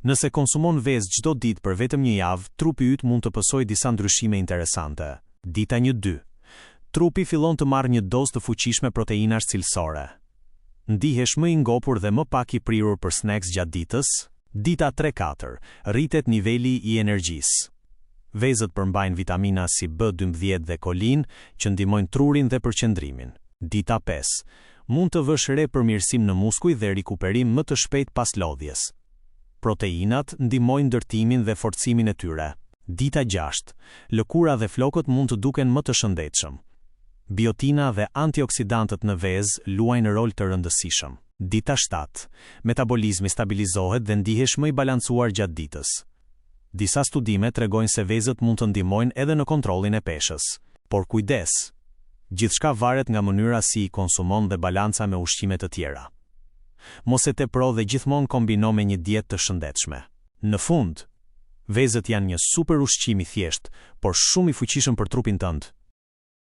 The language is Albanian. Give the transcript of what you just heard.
Nëse konsumon vezë çdo ditë për vetëm një javë, trupi yt mund të pasojë disa ndryshime interesante. Dita 1-2. Trupi fillon të marrë një dozë të fuqishme proteinash cilësore. Ndihesh më i ngopur dhe më pak i prirur për snacks gjatë ditës. Dita 3-4. Rritet niveli i energjisë. Vezët përmbajnë vitamina si B12 dhe kolin, që ndihmojnë trurin dhe përqendrimin. Dita 5. Mund të vësh re përmirësim në muskuj dhe rikuperim më të shpejt pas lodhjes. Proteinat ndihmojnë ndërtimin dhe forcimin e tyre. Dita 6. Lëkura dhe flokët mund të duken më të shëndetshëm. Biotina dhe antioksidantët në vezë luajnë rol të rëndësishëm. Dita 7. Metabolizmi stabilizohet dhe ndihesh më i balancuar gjatë ditës. Disa studime tregojnë se vezët mund të ndihmojnë edhe në kontrollin e peshës. Por kujdes! Gjithçka varet nga mënyra si i konsumon dhe balanca me ushqime të tjera. Mos e tepro dhe gjithmonë kombino me një dietë të shëndetshme. Në fund, vezët janë një super ushqim i thjeshtë, por shumë i fuqishëm për trupin tënd.